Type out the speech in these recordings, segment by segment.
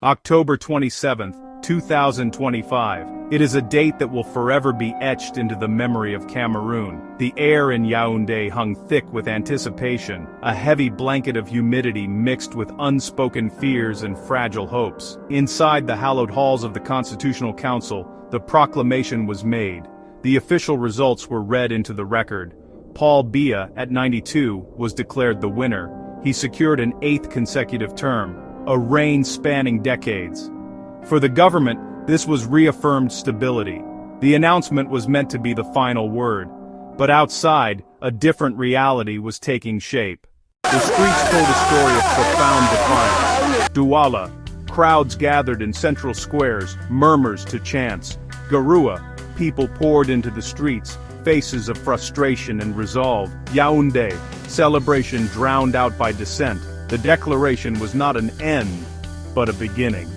October 27, 2025. It is a date that will forever be etched into the memory of Cameroon. The air in Yaoundé hung thick with anticipation, a heavy blanket of humidity mixed with unspoken fears and fragile hopes. Inside the hallowed halls of the Constitutional Council, the proclamation was made. The official results were read into the record. Paul Biya, at 92, was declared the winner. He secured an 8th consecutive term, a reign spanning decades. For the government, this was reaffirmed stability. The announcement was meant to be the final word. But outside, a different reality was taking shape. The streets told a story of profound defiance. Douala, crowds gathered in central squares, murmurs to chants. Garoua, people poured into the streets, faces of frustration and resolve. Yaoundé, celebration drowned out by dissent. The declaration was not an end, but a beginning.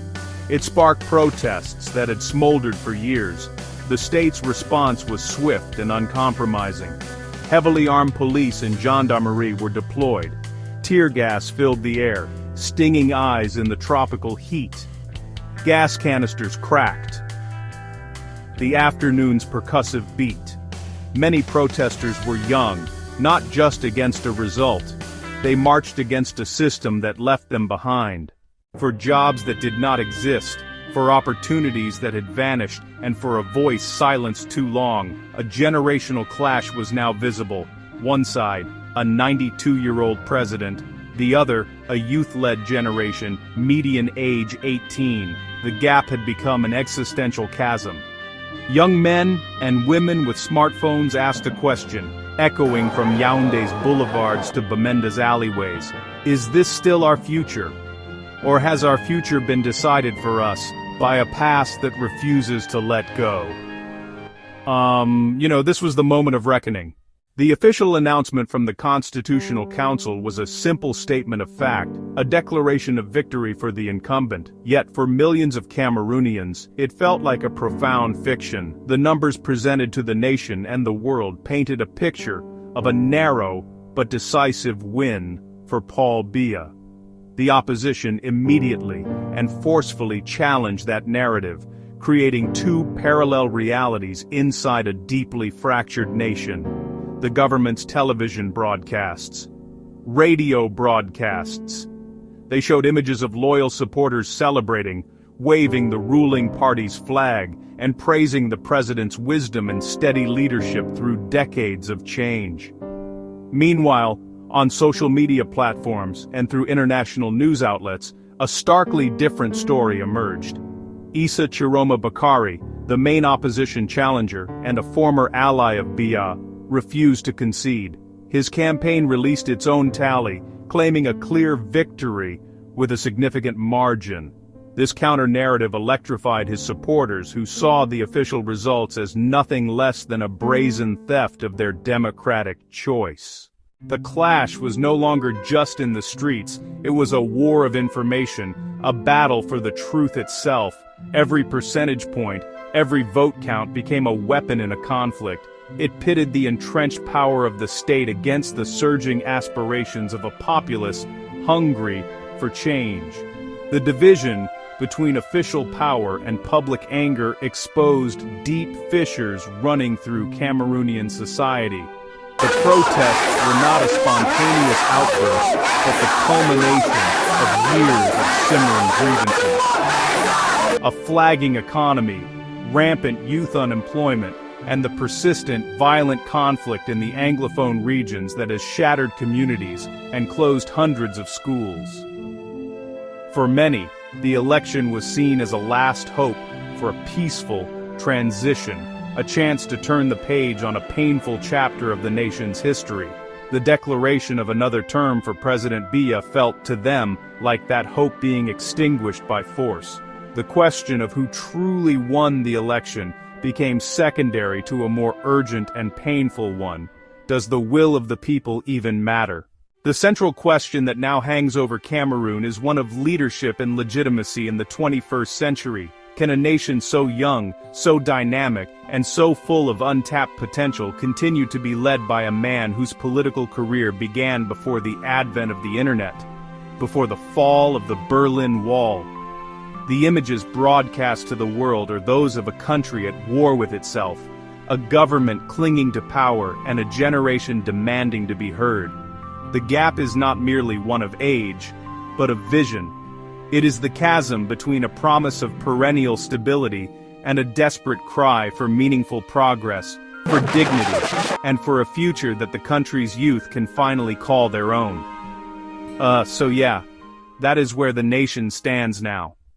It sparked protests that had smoldered for years. The state's response was swift and uncompromising. Heavily armed police and gendarmerie were deployed. Tear gas filled the air, stinging eyes in the tropical heat. Gas canisters cracked. The afternoon's percussive beat. Many protesters were young, not just against a result. They marched against a system that left them behind. For jobs that did not exist, for opportunities that had vanished, and for a voice silenced too long, a generational clash was now visible. One side, a 92-year-old president, the other, a youth-led generation, median age 18. The gap had become an existential chasm. Young men and women with smartphones asked a question, echoing from Yaoundé's boulevards to Bamenda's alleyways. Is this still our future? Or has our future been decided for us by a past that refuses to let go? This was the moment of reckoning. The official announcement from the Constitutional Council was a simple statement of fact, a declaration of victory for the incumbent. Yet for millions of Cameroonians, it felt like a profound fiction. The numbers presented to the nation and the world painted a picture of a narrow but decisive win for Paul Biya. The opposition immediately and forcefully challenged that narrative, creating two parallel realities inside a deeply fractured nation. The government's television broadcasts, radio broadcasts. They showed images of loyal supporters celebrating, waving the ruling party's flag, and praising the president's wisdom and steady leadership through decades of change. Meanwhile, on social media platforms and through international news outlets, a starkly different story emerged. Issa Tchiroma Bakary, the main opposition challenger and a former ally of Biya, refused to concede. His campaign released its own tally, claiming a clear victory with a significant margin. This counter-narrative electrified his supporters, who saw the official results as nothing less than a brazen theft of their democratic choice. The clash was no longer just in the streets, it was a war of information, a battle for the truth itself. Every percentage point, every vote count became a weapon in a conflict. It pitted the entrenched power of the state against the surging aspirations of a populace hungry for change. The division between official power and public anger exposed deep fissures running through Cameroonian society. The protests were not a spontaneous outburst, but the culmination of years of simmering grievances. A flagging economy, rampant youth unemployment, and the persistent, violent conflict in the Anglophone regions that has shattered communities and closed hundreds of schools. For many, the election was seen as a last hope for a peaceful transition, a chance to turn the page on a painful chapter of the nation's history. The declaration of another term for President Biya felt to them like that hope being extinguished by force. The question of who truly won the election became secondary to a more urgent and painful one. Does the will of the people even matter? The central question that now hangs over Cameroon is one of leadership and legitimacy in the 21st century. Can a nation so young, so dynamic, and so full of untapped potential continue to be led by a man whose political career began before the advent of the internet, before the fall of the Berlin Wall? The images broadcast to the world are those of a country at war with itself, a government clinging to power and a generation demanding to be heard. The gap is not merely one of age, but of vision. It is the chasm between a promise of perennial stability and a desperate cry for meaningful progress, for dignity, and for a future that the country's youth can finally call their own. So yeah, that is where the nation stands now.